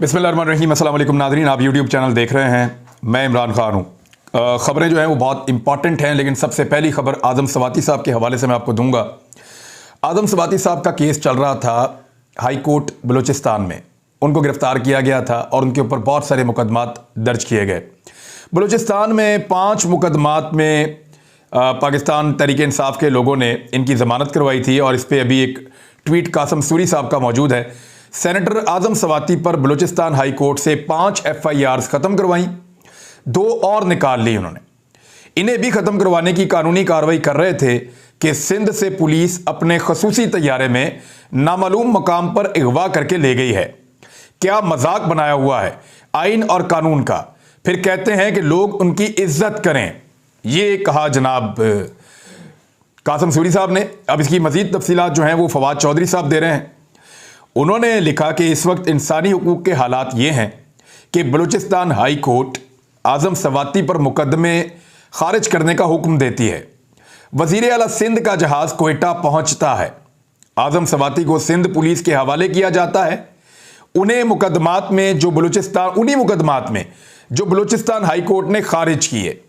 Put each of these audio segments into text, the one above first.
बिस्मिल्लाहिर्रहमानिर्रहीम। अस्सलाम वालेकुम नाज़रीन, आप यूट्यूब चैनल देख रहे हैं। मैं इमरान खान हूँ। ख़बरें जो हैं वो बहुत इंपॉर्टेंट हैं, लेकिन सबसे पहली खबर आज़म सवाती साहब के हवाले से मैं आपको दूंगा। आज़म सवाती साहब का केस चल रहा था हाई कोर्ट बलूचिस्तान में। उनको गिरफ़्तार किया गया था और उनके ऊपर बहुत सारे मुकदमात दर्ज किए गए। बलूचिस्तान में 5 मुकदमात में पाकिस्तान तहरीक इंसाफ के लोगों ने इनकी ज़मानत करवाई थी और इस पर अभी एक ट्वीट कासम सूरी साहब का मौजूद है। सेनेटर आज़म सवाती पर बलूचिस्तान हाई कोर्ट से 5 FIRs ख़त्म करवाई, 2 और निकाल ली उन्होंने। इन्हें भी ख़त्म करवाने की कानूनी कार्रवाई कर रहे थे कि सिंध से पुलिस अपने खसूसी तैयारे में नामालूम मकाम पर अगवा करके ले गई है। क्या मजाक बनाया हुआ है आइन और कानून का। फिर कहते हैं कि लोग उनकी इज्जत करें। ये कहा जनाब कासम सूरी साहब ने। अब इसकी मजीद तफसीलात जो हैं वो फवाद चौधरी साहब दे रहे हैं। उन्होंने लिखा कि इस वक्त इंसानी हुकूक के हालात ये हैं कि बलूचिस्तान हाई कोर्ट आज़म सवाती पर मुकदमे खारिज करने का हुक्म देती है। वज़ीर आला सिंध का जहाज़ कोयटा पहुंचता है। आज़म सवाती को सिंध पुलिस के हवाले किया जाता है। उन्हीं मुकदमात में जो बलूचिस्तान हाई कोर्ट ने खारिज किए,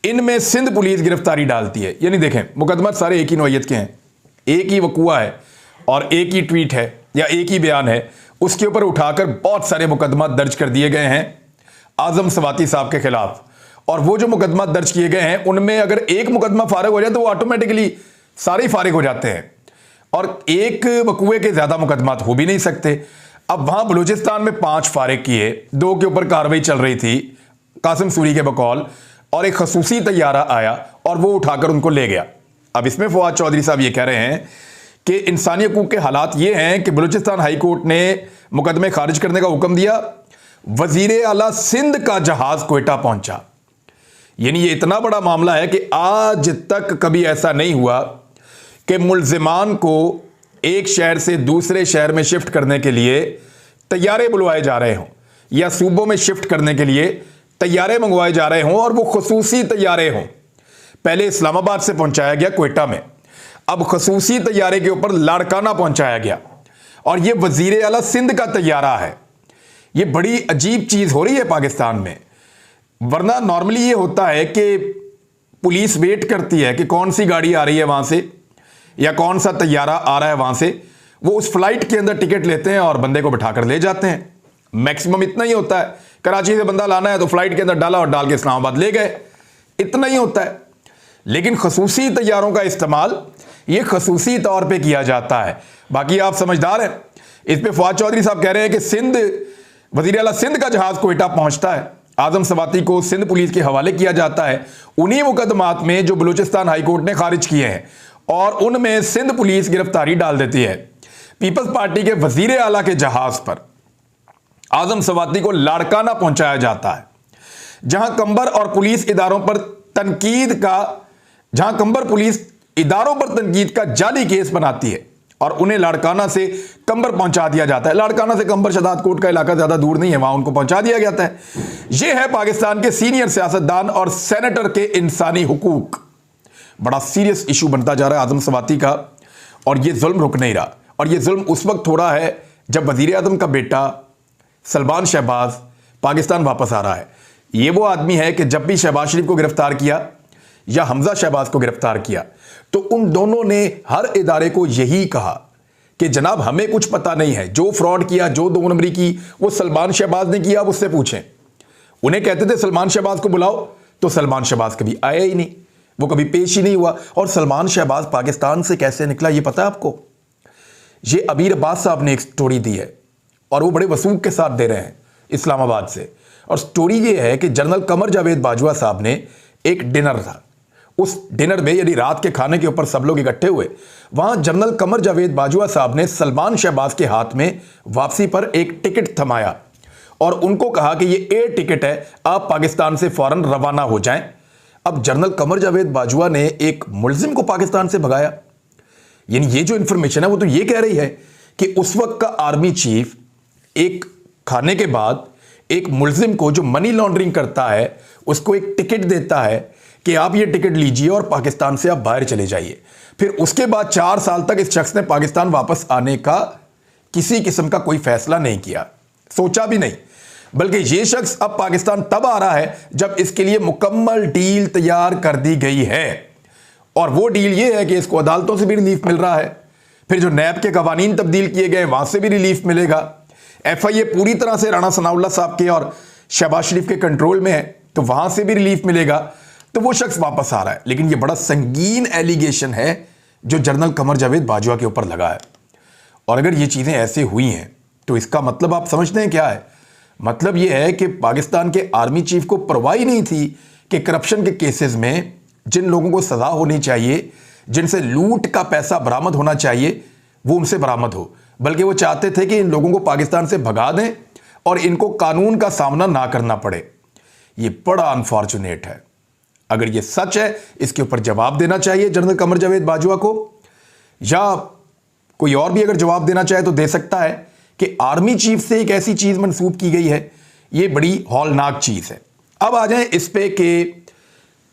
इनमें सिंध पुलिस गिरफ्तारी डालती है। यानी देखें, मुकदमा सारे एक ही नौयत के हैं, एक ही वकूआ है और एक ही ट्वीट है या एक ही बयान है। उसके ऊपर उठाकर बहुत सारे मुकदमा दर्ज कर दिए गए हैं आज़म सवाती साहब के खिलाफ। और वो जो मुकदमा दर्ज किए गए हैं उनमें अगर एक मुकदमा फारिग हो जाए तो वो ऑटोमेटिकली सारे फारिग हो जाते हैं और एक वकूए के ज़्यादा मुकदमात हो भी नहीं सकते। अब वहाँ बलूचिस्तान में 5 फारिग किए, 2 के ऊपर कार्रवाई चल रही थी कासिम सूरी के बकौल, और एक खसूसी तैयारा आया और वो उठाकर उनको ले गया। अब इसमें फवाद चौधरी साहब ये कह रहे हैं कि इंसानी हकूक़ के हालात ये हैं कि बलूचिस्तान हाई कोर्ट ने मुकदमे खारिज करने का हुक्म दिया, वज़ीर आला सिंध का जहाज़ कोयटा पहुंचा। यानी ये इतना बड़ा मामला है कि आज तक कभी ऐसा नहीं हुआ कि मुल्ज़िमान को एक शहर से दूसरे शहर में शिफ्ट करने के लिए तैयारे बुलवाए जा रहे हों या सूबों में शिफ्ट करने के लिए तैयारे मंगवाए जा रहे हों और वो खसूसी तैयारे हों। पहले इस्लामाबाद से पहुंचाया गया कोयटा में, अब खसूसी तैयारे के ऊपर लाड़काना पहुंचाया गया और ये वज़ीर आला सिंध का तैयारा है। ये बड़ी अजीब चीज़ हो रही है पाकिस्तान में। वरना नॉर्मली ये होता है कि पुलिस वेट करती है कि कौन सी गाड़ी आ रही है वहाँ से या कौन सा तैयारा आ रहा है वहाँ से, वो उस फ्लाइट के अंदर टिकट लेते हैं और बंदे को बिठाकर ले जाते हैं। मैक्सिमम इतना ही होता है। कराची से बंदा लाना है तो फ्लाइट के अंदर डाला और डाल के इस्लामाबाद ले गए, इतना ही होता है। लेकिन खसूसी तैयारों का इस्तेमाल ये खसूसी तौर पे किया जाता है। बाकी आप समझदार हैं। इस पे फवाद चौधरी साहब कह रहे हैं कि वज़ीर आला सिंध का जहाज़ कोयटा पहुंचता है, आज़म सवाती को सिंध पुलिस के हवाले किया जाता है उन्हीं मुकदमात में जो बलूचिस्तान हाई कोर्ट ने खारिज किए हैं और उनमें सिंध पुलिस गिरफ्तारी डाल देती है। पीपल्स पार्टी के वज़ीर आला के जहाज़ पर आज़म सवाती को लाड़काना पहुंचाया जाता है, जहां कंबर और पुलिस इदारों पर तनकीद का जाली केस बनाती है और उन्हें लाड़काना से कंबर पहुंचा दिया जाता है। लाड़काना से कंबर शदाद कोट का इलाका ज्यादा दूर नहीं है, वहां उनको पहुंचा दिया जाता है। यह है पाकिस्तान के सीनियर सियासतदान और सेनेटर के इंसानी हुकूक। बड़ा सीरियस इशू बनता जा रहा है आज़म सवाती का और यह जुल्म रुक नहीं रहा। और यह जुल्म उस वक्त हो रहा है जब वज़ीर आज़म का बेटा सलमान शहबाज पाकिस्तान वापस आ रहा है। यह वो आदमी है कि जब भी शहबाज शरीफ को गिरफ्तार किया या हमजा शहबाज को गिरफ्तार किया तो उन दोनों ने हर इदारे को यही कहा कि जनाब हमें कुछ पता नहीं है, जो फ्रॉड किया, जो 2 नंबरी की, वो सलमान शहबाज ने किया, आप उससे पूछें। उन्हें कहते थे सलमान शहबाज को बुलाओ, तो सलमान शहबाज कभी आया ही नहीं, वो कभी पेश ही नहीं हुआ। और सलमान शहबाज पाकिस्तान से कैसे निकला ये पता है आपको? ये अबीर अब्बास साहब ने एक स्टोरी दी है और वो बड़े वसूख के साथ दे रहे हैं इस्लामाबाद से। और स्टोरी ये है कि जनरल कमर जावेद बाजवा साहब ने एक डिनर था, उस डिनर में यानी रात के खाने के ऊपर सब लोग इकट्ठे हुए। वहां जनरल कमर जावेद बाजवा साहब ने सलमान शहबाज के हाथ में वापसी पर एक टिकट थमाया और उनको कहा कि ये एयर टिकट है, आप पाकिस्तान से फौरन रवाना हो जाएं। अब जनरल कमर जावेद बाजवा ने एक मुल्जिम को पाकिस्तान से भगाया। यानी ये जो इंफॉर्मेशन है वो तो ये कह रही है कि उस वक्त का आर्मी चीफ एक खाने के बाद एक मुल्जिम को जो मनी लॉन्ड्रिंग करता है उसको एक टिकट देता है कि आप ये टिकट लीजिए और पाकिस्तान से आप बाहर चले जाइए। फिर उसके बाद 4 साल तक इस शख्स ने पाकिस्तान वापस आने का किसी किस्म का कोई फैसला नहीं किया। सोचा भी नहीं, बल्कि ये शख्स अब पाकिस्तान तब आ रहा है जब इसके लिए मुकम्मल डील तैयार कर दी गई है। और वो डील ये है कि इसको अदालतों से भी रिलीफ मिल रहा है, फिर जो नैब के कवानीन तब्दील किए गए वहां से भी रिलीफ मिलेगा। FIA पूरी तरह से राणा सनाउल्लाह साहब के और शहबाज शरीफ के कंट्रोल में है, तो वहां से भी रिलीफ मिलेगा। तो वो शख्स वापस आ रहा है। लेकिन ये बड़ा संगीन एलिगेशन है जो जनरल कमर जावेद बाजवा के ऊपर लगा है। और अगर ये चीजें ऐसे हुई हैं तो इसका मतलब आप समझते हैं क्या है? मतलब ये है कि पाकिस्तान के आर्मी चीफ को परवाह ही नहीं थी कि करप्शन के केसेस में जिन लोगों को सजा होनी चाहिए, जिनसे लूट का पैसा बरामद होना चाहिए, वो उनसे बरामद हो, बल्कि वो चाहते थे कि इन लोगों को पाकिस्तान से भगा दें और इनको कानून का सामना ना करना पड़े। ये बड़ा अनफॉर्चुनेट है। अगर ये सच है, इसके ऊपर जवाब देना चाहिए जनरल कमर जावेद बाजवा को, या कोई और भी अगर जवाब देना चाहे तो दे सकता है कि आर्मी चीफ से एक ऐसी चीज मंसूब की गई है। ये बड़ी हौलनाक चीज है। अब आ जाएं इस पे कि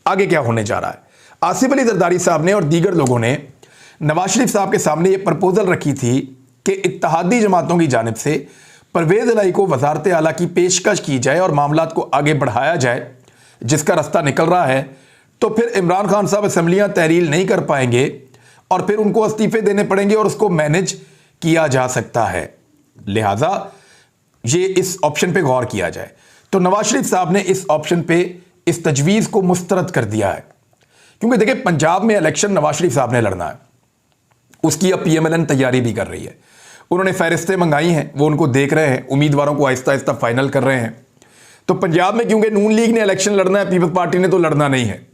आगे क्या होने जा रहा है। आसिफ अली जरदारी साहब ने और दीगर लोगों ने नवाज शरीफ साहब के सामने यह प्रपोजल रखी थी कि इत्तेहादी जमातों की जानिब से परवेज इलाही को वजारत आला की पेशकश की जाए और मामलात को आगे बढ़ाया जाए, जिसका रास्ता निकल रहा है। तो फिर इमरान खान साहब असम्बलियां तहरील नहीं कर पाएंगे और फिर उनको इस्तीफे देने पड़ेंगे और उसको मैनेज किया जा सकता है। लिहाजा ये इस ऑप्शन पे गौर किया जाए। तो नवाज शरीफ साहब ने इस ऑप्शन पे इस तजवीज को मुस्तरद कर दिया है, क्योंकि देखिए पंजाब में इलेक्शन नवाज शरीफ साहब ने लड़ना है, उसकी अब PMLN तैयारी भी कर रही है। उन्होंने फहरिस्तें मंगाई हैं, वो उनको देख रहे हैं, उम्मीदवारों को आहिस्ता आहिस्ता फाइनल कर रहे हैं। तो पंजाब में क्योंकि नून लीग ने इलेक्शन लड़ना है, पीपल्स पार्टी ने तो लड़ना नहीं है,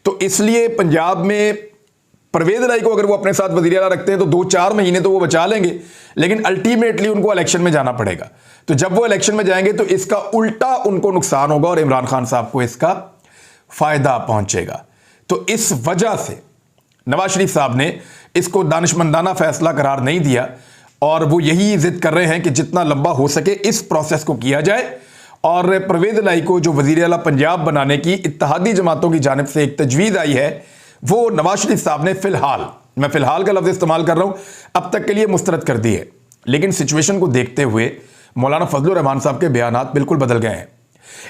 तो इसलिए पंजाब में परवेज इलाही को अगर वो अपने साथ वज़ीर आला रखते हैं तो 2-4 महीने तो वो बचा लेंगे, लेकिन अल्टीमेटली उनको इलेक्शन में जाना पड़ेगा। तो जब वो इलेक्शन में जाएंगे तो इसका उल्टा उनको नुकसान होगा और इमरान खान साहब को इसका फायदा पहुंचेगा। तो इस वजह से नवाज शरीफ साहब ने इसको दानिशमंदाना फैसला करार नहीं दिया और वो यही जिद कर रहे हैं कि जितना लंबा हो सके इस प्रोसेस को किया जाए। और परवेज इलाही को जो वज़ीर आला पंजाब बनाने की इत्तेहादी जमातों की जानिब से एक तजवीज़ आई है, वो नवाज शरीफ साहब ने फिलहाल, मैं फिलहाल का लफ्ज़ इस्तेमाल कर रहा हूं, अब तक के लिए मुस्तरद कर दी है। लेकिन सिचुएशन को देखते हुए मौलाना फजलुर रहमान साहब के बयानात बिल्कुल बदल गए हैं।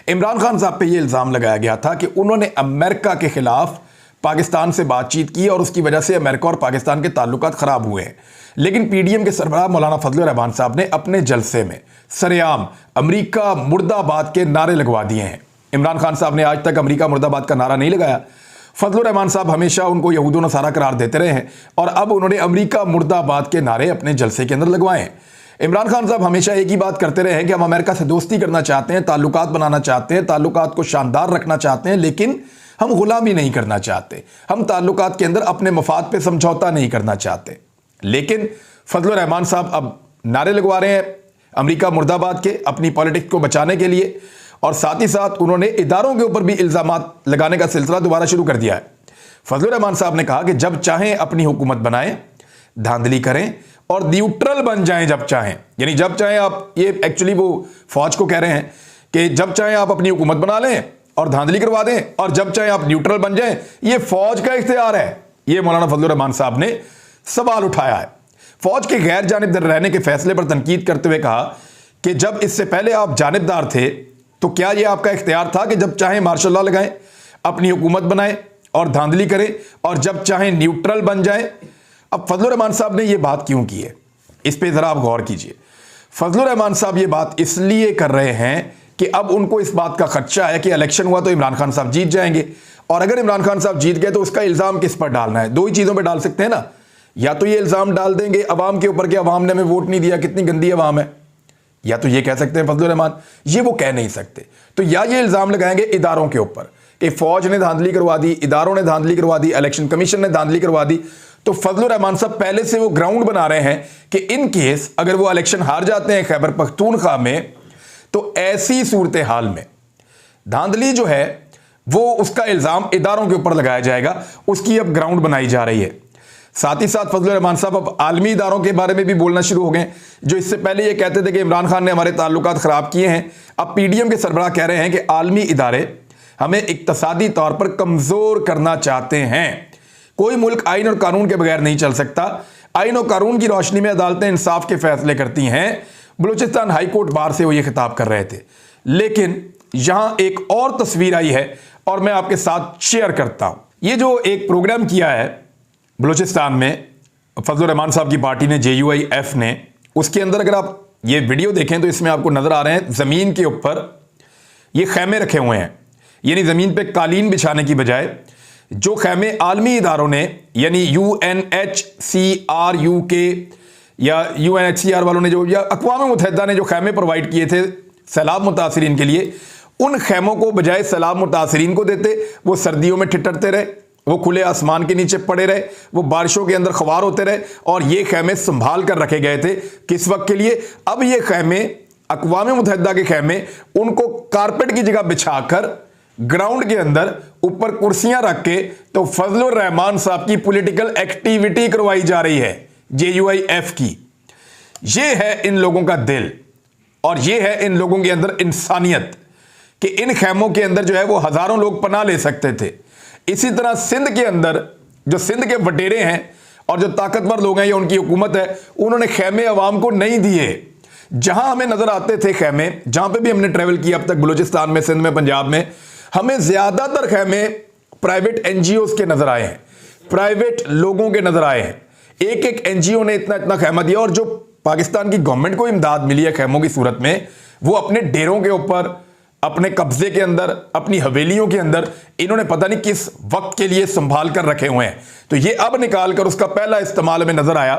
इमरान खान साहब पे ये इल्ज़ाम लगाया गया था कि उन्होंने अमेरिका के खिलाफ पाकिस्तान से बातचीत की और उसकी वजह से अमेरिका और पाकिस्तान के ताल्लुकात खराब हुए हैं। लेकिन PDM के सरबराह मौलाना फजलुर रहमान साहब ने अपने जलसे में सरेआम अमेरिका मुर्दाबाद के नारे लगवा दिए हैं। इमरान खान साहब ने आज तक अमेरिका मुर्दाबाद का नारा नहीं लगाया। फजलुर रहमान साहब हमेशा उनको यहूद व नसारा करार देते रहे हैं और अब उन्होंने अमेरिका मुर्दाबाद के नारे अपने जलसे के अंदर लगवाए हैं। इमरान खान साहब हमेशा एक ही बात करते रहे हैं कि हम अमेरिका से दोस्ती करना चाहते हैं, ताल्लुकात बनाना चाहते हैं, ताल्लुकात को शानदार रखना चाहते हैं, लेकिन हम गुलामी नहीं करना चाहते, हम ताल्लुकात के अंदर अपने मफाद पे समझौता नहीं करना चाहते। लेकिन फजलुर रहमान साहब अब नारे लगवा रहे हैं अमेरिका मुर्दाबाद के, अपनी पॉलिटिक्स को बचाने के लिए, और साथ ही साथ उन्होंने इदारों के ऊपर भी इल्जामात लगाने का सिलसिला दोबारा शुरू कर दिया है। फजलुर रहमान साहब ने कहा कि जब चाहें अपनी हुकूमत बनाएं, धांधली करें और न्यूट्रल बन जाएं जब चाहें। यानी जब चाहें आप, ये एक्चुअली वो फौज को कह रहे हैं कि जब चाहें आप अपनी हुकूमत बना लें और धांधली करवा दें, और जब चाहें आप न्यूट्रल बन जाएं, ये फौज का इख्तियार है। ये मौलाना फजलुर रहमान साहब ने सवाल उठाया है। फौज के गैर जानिबदार रहने के फैसले पर तनकीद करते हुए कहा कि जब इससे पहले आप जानिबदार थे तो क्या यह आपका इख्तियार था कि जब चाहें मार्शल लॉ लगाएं, अपनी हुकूमत बनाएं और धांधली करें, और जब चाहें न्यूट्रल बन जाएं? अब फजलुर रहमान साहब ने यह बात क्यों की है, इस पे जरा आप गौर कीजिए। फजलुर रहमान साहब ये बात इसलिए कर रहे हैं कि अब उनको इस बात का खदशा है कि इलेक्शन हुआ तो इमरान खान साहब जीत जाएंगे, और अगर इमरान खान साहब जीत गए तो उसका इल्जाम किस पर डालना है? दो ही चीजों पर डाल सकते हैं ना, या तो ये इल्जाम डाल देंगे अवाम के ऊपर कि अवाम ने हमें वोट नहीं दिया, कितनी गंदी अवाम है, या तो ये कह सकते हैं फजलुर रहमान, ये वो कह नहीं सकते। तो या ये इल्जाम लगाएंगे इदारों के ऊपर कि फौज ने धांधली करवा दी, इदारों ने धांधली करवा दी, इलेक्शन कमीशन ने धांधली करवा दी। तो फजलुर रहमान साहब पहले से वो ग्राउंड बना रहे हैं कि इन केस अगर वो इलेक्शन हार जाते हैं खैबर पख्तूनख्वा में, तो ऐसी सूरत हाल में धांधली जो है वो उसका इल्जाम इदारों के ऊपर लगाया जाएगा, उसकी अब ग्राउंड बनाई जा रही है। साथ ही साथ फजलुर रहमान साहब अब आलमी इदारों के बारे में भी बोलना शुरू हो गए, जो इससे पहले ये कहते थे कि इमरान खान ने हमारे ताल्लुकात खराब किए हैं। अब PDM के सरबराह कह रहे हैं कि आलमी इदारे हमें इक्तसादी तौर पर कमजोर करना चाहते हैं। कोई मुल्क आइन और कानून के बगैर नहीं चल सकता। आइन और कानून की रोशनी में अदालतें इंसाफ के फैसले करती हैं, बलूचिस्तान हाई कोर्ट बार से वो ये खिताब कर रहे थे। लेकिन यहां एक और तस्वीर आई है और मैं आपके साथ शेयर करता हूं। ये जो एक प्रोग्राम किया है बलूचिस्तान में फजलुर रहमान साहब की पार्टी ने, JUIF ने, उसके अंदर अगर आप ये वीडियो देखें तो इसमें आपको नजर आ रहे हैं जमीन के ऊपर ये खैमे रखे हुए हैं। यानी जमीन पे कालीन बिछाने की बजाय जो खैमे आलमी इदारों ने, यानी UNHCR या UNHCR वालों ने जो, या अक़वाम मुत्तहिदा ने जो खैमे प्रोवाइड किए थे सैलाब मुतासरीन के लिए, उन खैमों को बजाय सैलाब मुतासरीन को देते। वो सर्दियों में ठिठरते रहे, वो खुले आसमान के नीचे पड़े रहे, वो बारिशों के अंदर ख्वार होते रहे, और ये खैमे संभाल कर रखे गए थे किस वक्त के लिए। अब ये खैमे, अक़वाम मुत्तहिदा के खैमे, उनको कारपेट की जगह बिछाकर ग्राउंड के अंदर ऊपर कुर्सियां रख के तो फजलुर रहमान साहब की पॉलिटिकल एक्टिविटी करवाई जा रही है JUIF की। ये है इन लोगों का दिल और ये है इन लोगों के अंदर इंसानियत कि इन खैमों के अंदर जो है वो हजारों लोग पनाह ले सकते थे। इसी तरह सिंध के अंदर जो सिंध के वटेरे हैं और जो ताकतवर लोग हैं या उनकी हुकूमत है, उन्होंने खैमे अवाम को नहीं दिए। जहां हमें नजर आते थे खैमे, जहां पे भी हमने ट्रेवल किया अब तक बलूचिस्तान में, सिंध में, पंजाब में, हमें ज्यादातर खैमे प्राइवेट NGOs के नजर आए हैं, प्राइवेट लोगों के नजर आए हैं। एक एक NGO ने इतना इतना खैमा दिया, और जो पाकिस्तान की गवर्नमेंट को इमदाद मिली है खैमों की सूरत में, वो अपने डेरों के ऊपर, अपने कब्जे के अंदर, अपनी हवेलियों के अंदर इन्होंने पता नहीं किस वक्त के लिए संभाल कर रखे हुए हैं। तो ये अब निकाल कर उसका पहला इस्तेमाल हमें नजर आया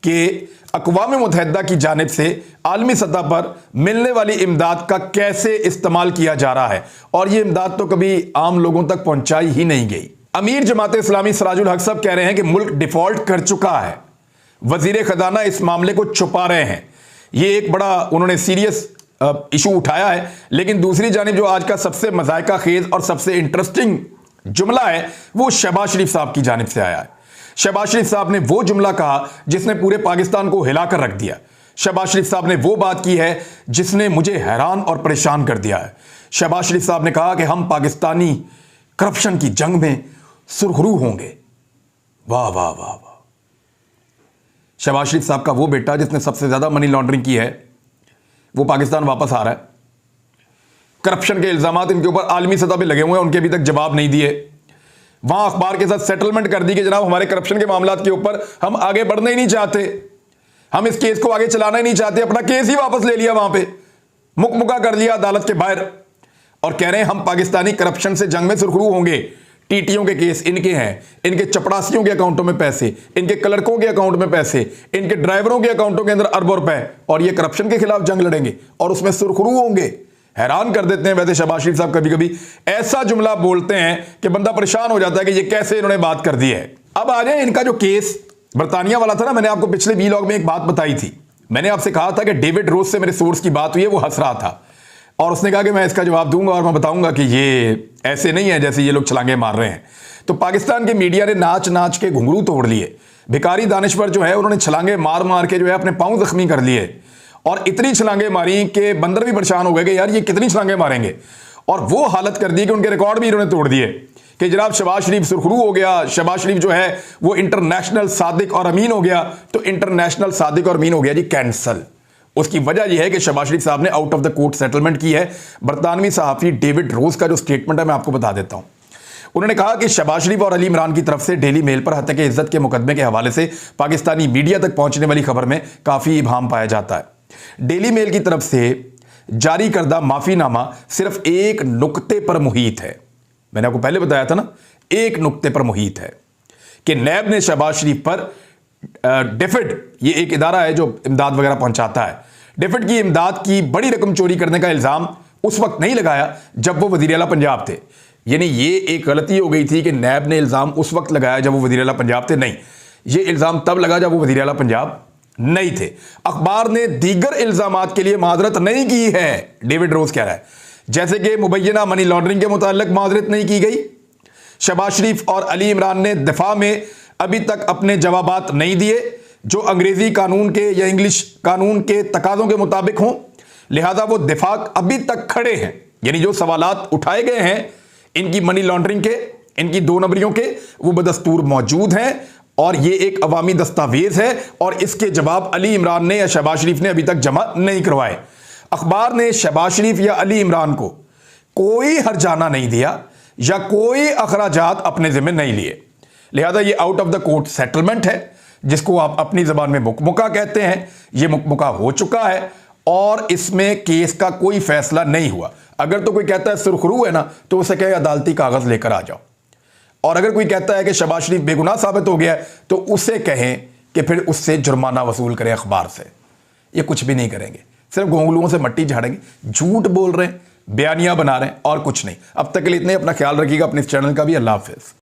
कि अक़वाम मुत्तहिदा की जानिब से आलमी सतह पर मिलने वाली इमदाद का कैसे इस्तेमाल किया जा रहा है, और ये इमदाद तो कभी आम लोगों तक पहुंचाई ही नहीं गई। अमीर जमात इस्लामी सिराजुल हक साहब कह रहे हैं कि मुल्क डिफॉल्ट कर चुका है, वजीर खजाना इस मामले को छुपा रहे हैं। ये एक बड़ा उन्होंने सीरियस इशू उठाया है। लेकिन दूसरी जानिब जो आज का सबसे मजायका खेज और सबसे इंटरेस्टिंग जुमला है वो शहबाज शरीफ साहब की जानिब से आया है। शहबाज शरीफ साहब ने वो जुमला कहा जिसने पूरे पाकिस्तान को हिलाकर रख दिया। शहबाज शरीफ साहब ने वो बात की है जिसने मुझे हैरान और परेशान कर दिया है। शहबाज शरीफ साहब ने कहा कि हम पाकिस्तानी करप्शन की जंग में सुरखरू होंगे। वाह वाह वाह वाह। शहबाज शरीफ साहब का वो बेटा जिसने सबसे ज्यादा मनी लॉन्ड्रिंग की है वो पाकिस्तान वापस आ रहा है। करप्शन के इल्जामात इनके ऊपर आलमी सतह पे लगे हुए हैं, उनके अभी तक जवाब नहीं दिए। वहां अखबार के साथ सेटलमेंट कर दी कि जनाब हमारे करप्शन के मामलात के ऊपर हम आगे बढ़ना ही नहीं चाहते, हम इस केस को आगे चलाना ही नहीं चाहते, अपना केस ही वापस ले लिया, वहां पे मुकमुका कर लिया अदालत के बाहर, और कह रहे हैं हम पाकिस्तानी करप्शन से जंग में सुरखरू होंगे। टीटीओं के केस इनके हैं, इनके चपड़ासियों के अकाउंटों में पैसे, इनके क्लर्कों के अकाउंट में पैसे, इनके ड्राइवरों के अकाउंटों के अंदर अरबों रुपए, और ये करप्शन के खिलाफ जंग लड़ेंगे और उसमें सुरखरू होंगे। हैरान कर देते हैं वैसे शहबाज शरीफ साहब, कभी कभी ऐसा जुमला बोलते हैं कि बंदा परेशान हो जाता है कि ये कैसे इन्होंने बात कर दी है। अब आ जाए इनका जो केस बरतानिया वाला था ना, मैंने आपको पिछले व्लॉग में एक बात बताई थी। मैंने आपसे कहा था कि डेविड रोज से मेरे सोर्स की बात हुई है, वो हंस रहा था और उसने कहा कि मैं इसका जवाब दूंगा और मैं बताऊंगा कि ये ऐसे नहीं है जैसे ये लोग छलांगे मार रहे हैं। तो पाकिस्तान के मीडिया ने नाच नाच के घुंघरू तोड़ लिए। भिखारी दानिश्वर जो है उन्होंने छलांगे मार मार के जो है अपने पांव जख्मी कर लिए, और इतनी छलांगे मारी कि बंदर भी परेशान हो गए कि यार ये कितनी छलांगे मारेंगे, और वो हालत कर दी कि उनके रिकॉर्ड भी इन्होंने तोड़ दिए कि जनाब शहबाज शरीफ सुरखरू हो गया, शहबाज शरीफ जो है वो इंटरनेशनल सादिक और अमीन हो गया। तो इंटरनेशनल सादिक और अमीन हो गया जी कैंसल। उसकी वजह यह है कि शहबाज शरीफ साहब ने out of the court settlement की है। बरतानवी सहाफी डेविड रोज का जो स्टेटमेंट है मैं आपको बता देता हूं। उन्होंने कहा कि शहबाज शरीफ और अली इमरान की तरफ से डेली मेल पर हत्या के इज्जत के मुकदमे के हवाले से पाकिस्तानी मीडिया तक पहुंचने वाली खबर में काफी इबाम पाया जाता है। डेली मेल की तरफ से जारी करदा माफीनामा सिर्फ एक नुक्ते पर मुहित है। मैंने आपको पहले बताया था ना, एक नुक्ते पर मुहित है कि नैब ने शहबाज शरीफ पर डेफिड, ये एक इदारा है जो इमदाद वगैरह पहुंचाता है, डेफिड की इमदाद की बड़ी रकम चोरी करने का इल्जाम उस वक्त नहीं लगाया जब वो वजीर आला पंजाब थे। यानी ये एक गलती हो गई थी कि नैब ने इल्जाम उस वक्त लगाया जब वो वजीर आला पंजाब थे। नहीं, ये इल्जाम तब लगा जब वो वजीर आला पंजाब नहीं थे। अखबार ने दीगर इल्जामात के लिए माजरत नहीं की है, डेविड रोज कह रहा है, जैसे कि मुबैना मनी लॉन्ड्रिंग के मुताल्लिक माजरत नहीं की गई। शहबाज शरीफ और अली इमरान ने दिफा में अभी तक अपने जवाबात नहीं दिए जो अंग्रेजी कानून के या इंग्लिश कानून के तकाजों के मुताबिक हों, लिहाजा वो दिफा अभी तक खड़े हैं। यानी जो सवालात उठाए गए हैं इनकी मनी लॉन्ड्रिंग के, इनकी 2 नंबरियों के, वो बदस्तूर मौजूद हैं और ये एक अवामी दस्तावेज है और इसके जवाब अली इमरान ने या शहबाज शरीफ ने अभी तक जमा नहीं करवाए। अखबार ने शहबाज शरीफ या अली इमरान को कोई हर्जाना नहीं दिया या कोई अखराजात अपने जिम्मे नहीं लिए, लिहाजा ये out of the court settlement है, जिसको आप अपनी जबान में मुकमुका कहते हैं। ये मुकमुका हो चुका है और इसमें केस का कोई फैसला नहीं हुआ। अगर तो कोई कहता है सुरखरू है ना, तो उसे कहे अदालती कागज लेकर आ जाओ, और अगर कोई कहता है कि शहबाज शरीफ बेगुनाह साबित हो गया है, तो उसे कहें कि फिर उससे जुर्माना वसूल करें अखबार से। ये कुछ भी नहीं करेंगे, सिर्फ घोंगलुओं से मट्टी झाड़ेंगे, झूठ बोल रहे हैं, बयानियां बना रहे हैं और कुछ नहीं। अब तक के लिए इतने, अपना ख्याल रखिएगा, अपने इस चैनल का भी। अल्लाह हाफिज।